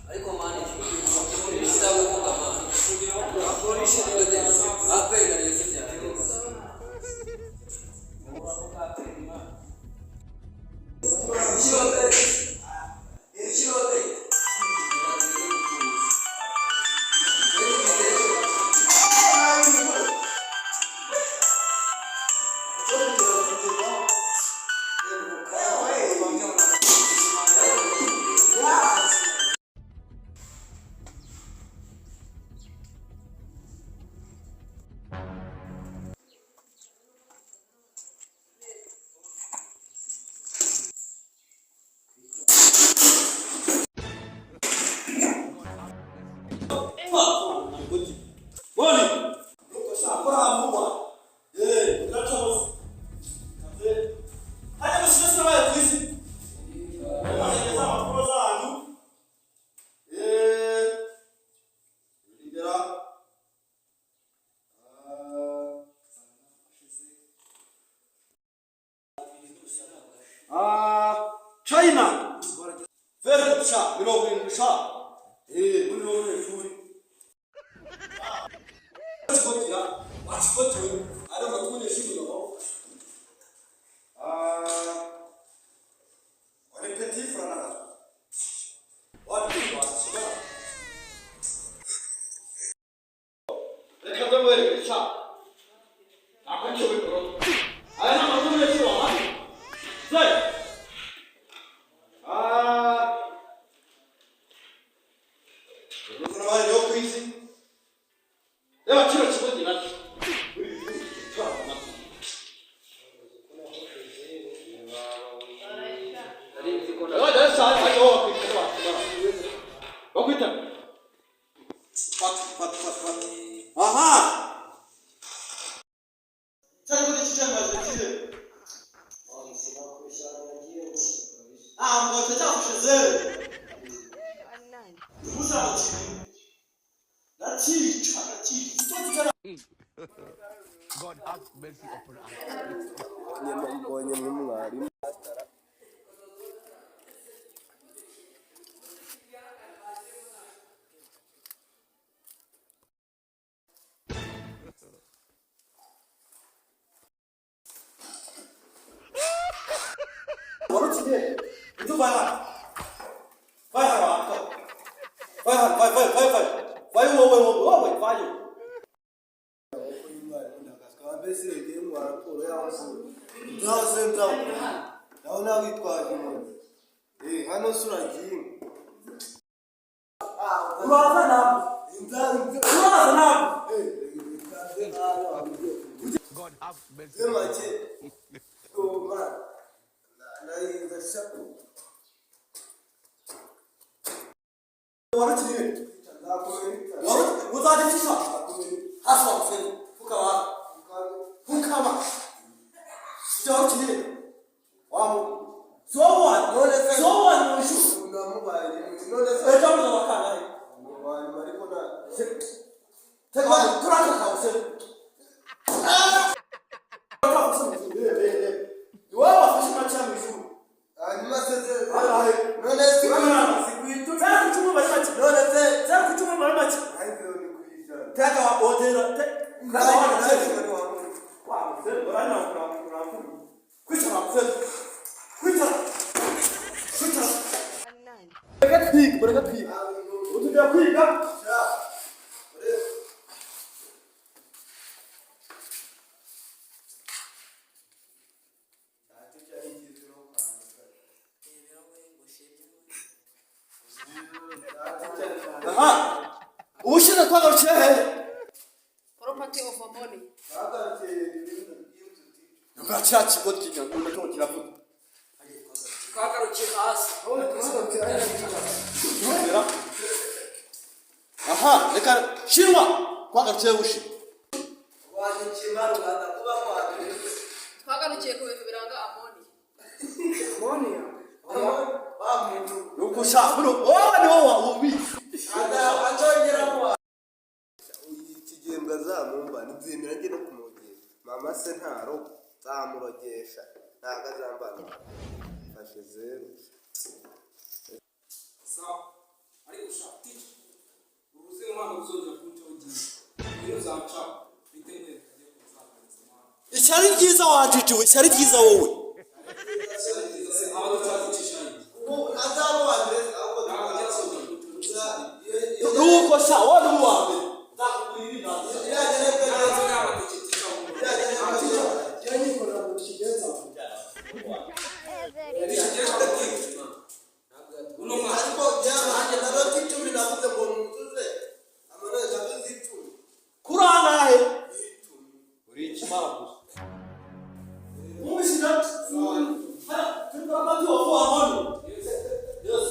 ariko mani bisaba kuvuga mani akoresha neza apela neza cyane China. Very good shot. Middle shot. Middle Let's go to that. What's good to it? I don't know when you shoot it. What is petit for another? What is it? Let's go to the shot. I can show it. I don't know when you shoot it. Say. God have mercy upon us. God have mercy. Property of a money. twagarukiye hasi aha reka shirwa kwagarukiye bushi Twagarukiye ku bintu biranga amoni. nuko shafuro wowe ni wowe ubi ikigembwa zamumba nizemera nge no kumugera mama se ntaro zamurogesha ntago azambana fashe zero sawa ariko ushaka uruzi umwana uzongera kuntogiye iyo zaca bitewe kagiye kuzakariza umwana ishyari ryiza wanjitiwe ishyari ryiza wowe nuko sha wowe ni wawe kurangahe uri ikimara gusa mubisina tukabati wa kwa mono yes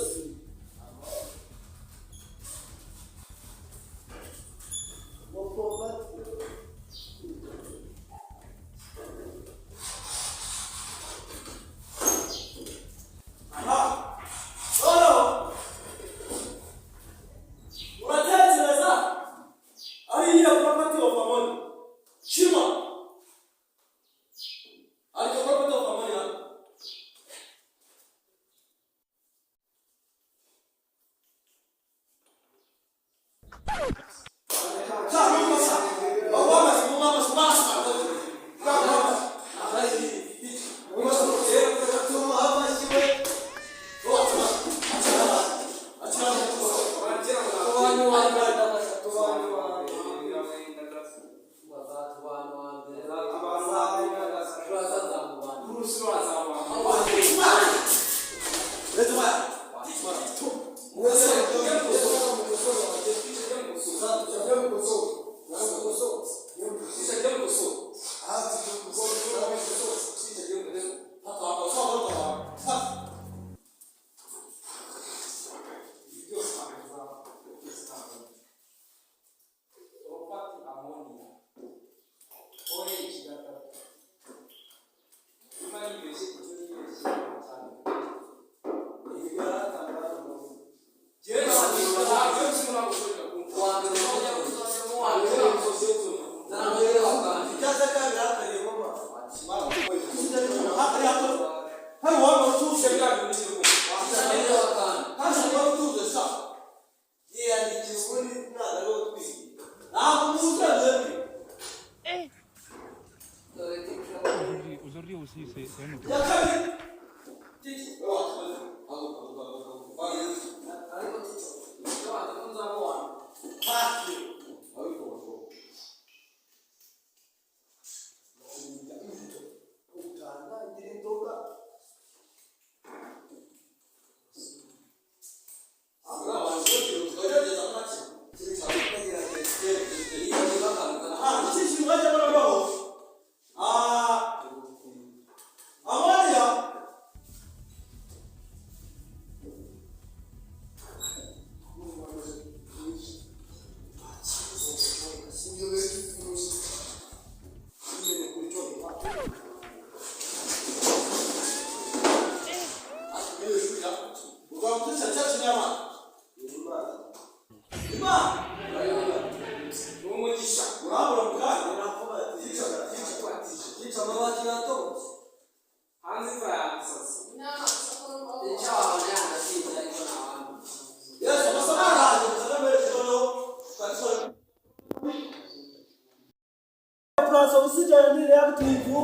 plus oxygen reactive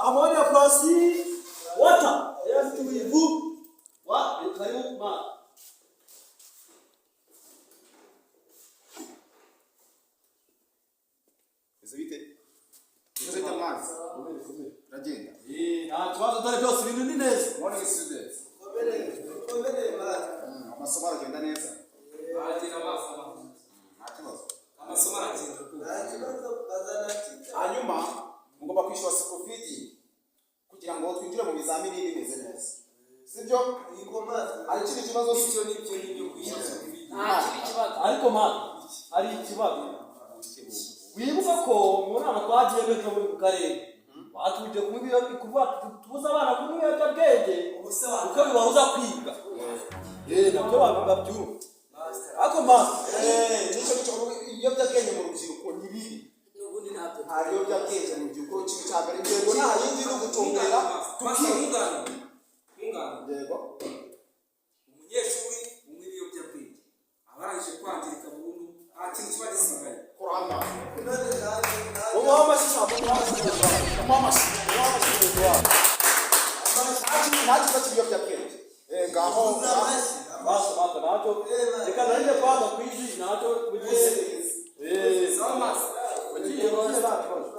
ammonia plus water reactive what karibu ma Izabite izabite amazi ragenda nta kibazo dore byose ibintu ni neza morning students amasomo aragenda neza Aragira amaso nta kibazo amasomo aragenda hanyuma mugomba kwishyura school fees kugira ngo twinjire mu bizamini bimeze neza sibyo ari ikindi kibazo n'ibyo kwishyura ariko ma ari ikibazo wibuka ko mu nama twagiye metro muri karere batuje kuvuga tubuza abana kunywa ibiyobyabwenge kuko bibabuza kwiga nabyo bavuga byumva ariko ma nicyo ibiyobyabwenge mu rubyiruko ni bibi n'ubundi ntabwo nta biyobyabwenge mu rubyiruko ikintu cya mbere ingengo nta yindi no gutumbera tukiga yego umunyeshuri umwe ibiyobyabwenge abarangije kwangirika burundu nta kintu kiba gisigaye kuramba nta kibazo cy'ibiyobyabwenge ngaho basa nacyo reka narinde kwaga kwizi nacyo bigiye sawa maso ugiye none nta kibazo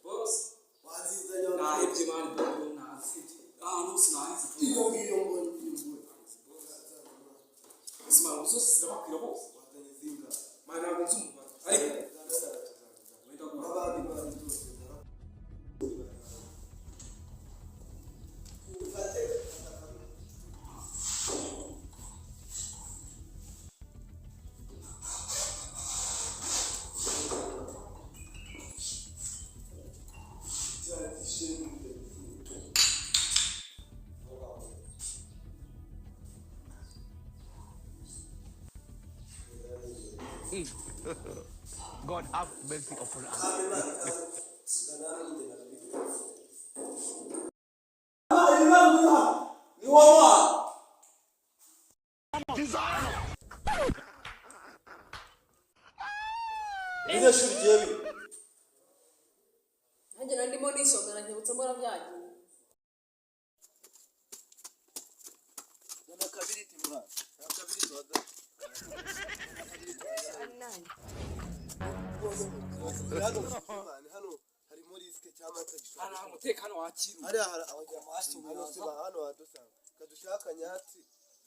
boss nahebye mani bobo nasibye ahantu hose nahize ubuzima zose zirabakwira bose mani ntabwo nzi umubare ariko wenda guha God have mercy upon us. ni wowe Ine shuri jewe nanjye nandimo nisonga nanyibutse mbona byagiye hano harimo risike cyangwa hano umutekano wakira hariya hano wadusanga kadushaka kanyatsi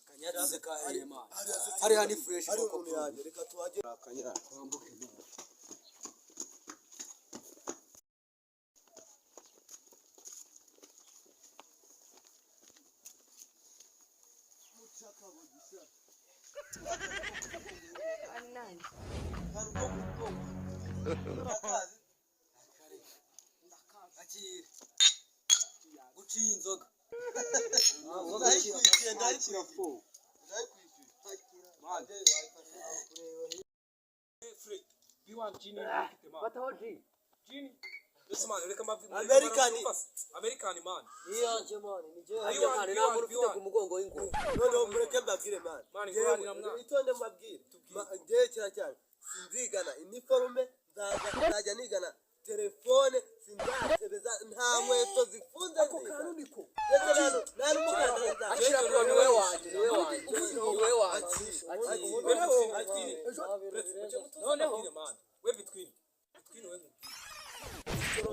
kanyatsi kahema hariya ni fresh hari umuntu yaje reka tuhagere akanyatsi twambuke guciye inzoga American man. Iyanje man nije hajya kandi nta muntu ufite ku mugongo w'ingwe noneho mureke mbabwire man itonde mbabwire ngewe kiracyane sinzigana iniforume nzajya nigana telefone sinzatebeza nta nkweto zifunze ako kantu niko nta n'umuganda akira ko niwe wanje noneho we between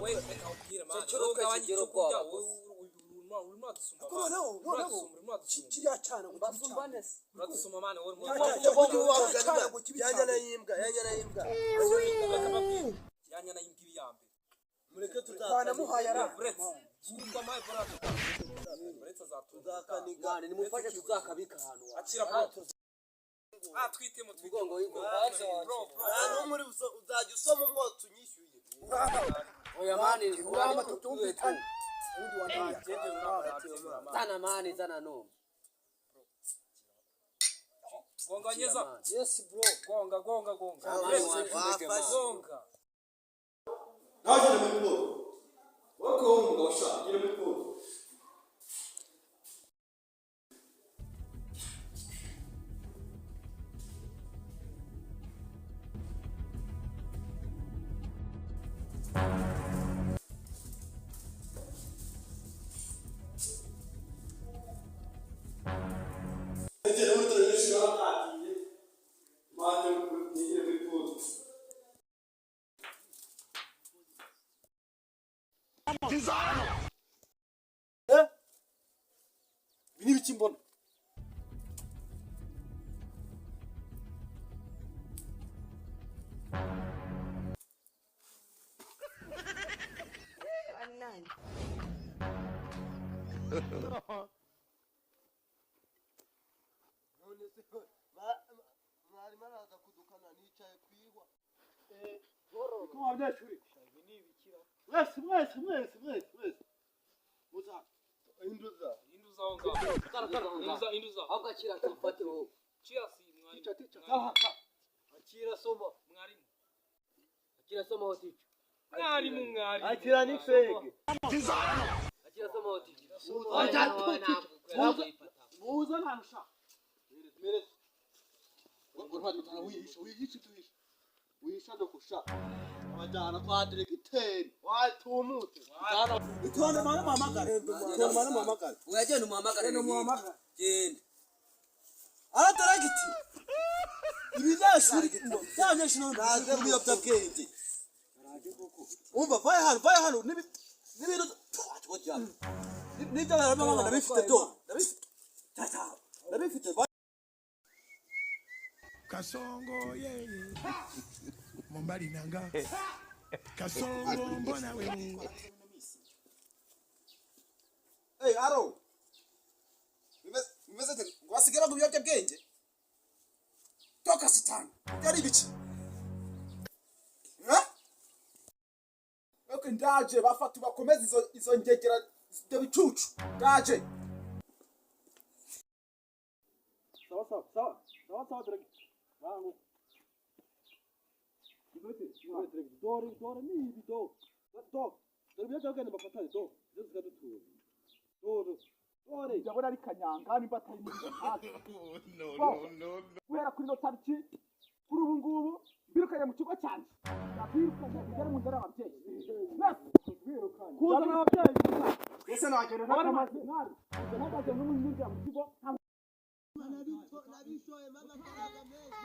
we ukira man kiriya cyane basumbane uradusoma man wowe yanya na yimbwa yanya na yimbwa ibiyambe mureke twanamuhaye ara Sumba mai barato. Uretse za tuzakaniga nimufashe tuzakabika ahantu akira bro. Ah, twitemo Mugongo w'ingo. Hano muri uzajya usoma umwotsi unyishyuye. Oya mani, Uramba tutumvikana. Zana mani, zana no. Gonga nyeza. Yes bro. Gonga. Gonga. Naje na miporo. Wako umugabo sha, gira miporo. Ete no tro yesu atatiye. Manje gira miporo. Bini biçim mbona? Mwari maraza kudukana nicaye kwigwa. Ko abanyeshuri. Mwese. Muza. Induza. Induza onga. Induza. Agakira kifate ho. Cheers mwari. Ticha. Akira soma. Mwarimu. Akira soma ho ticha. Mwarimu. Akira ni fege. Akira soma ho ticha. Muza ntanusha. Mere. Urwadi tana wihisha tuhisha. Wihisha no kusha. Abajana kwa diregiteri. Watumute. Itonde mana mamagare. Uyagenda umuhamagare no muhamagare. Genda. Arataragiti. Ibizashuri. Cyanyesha no biyobya bwenge. Umva vaye hano n'ibintu twajya. Nibyo barabamanga ndabifite do. Ndabifite. Kasongo ye Mombali nanga Kasongo mbona we Hey, Aro. Mimeze wasigara mu biyobya bwenge. Toka sitani. Yari bici. Okay, ndaje bafata bakomeza izo ngegera byo bicucu. Ndaje. Sawa direct. Wangu. Dore ni ibi do. Dore byo genda bafata do. Zizga dutu. Dore ndabona ari kanyanga ni batari muri hasi. No. Guhera kuri no tariki kuri ubu ngubu birukanye mu kigo cyane. Nabirukanye kugera mu nzara y'ababyeyi. Kuza n'ababyeyi. Ese nagera n'amazi. Nagaje no mu nzira mu kigo. Nabishoye mama karaga meza.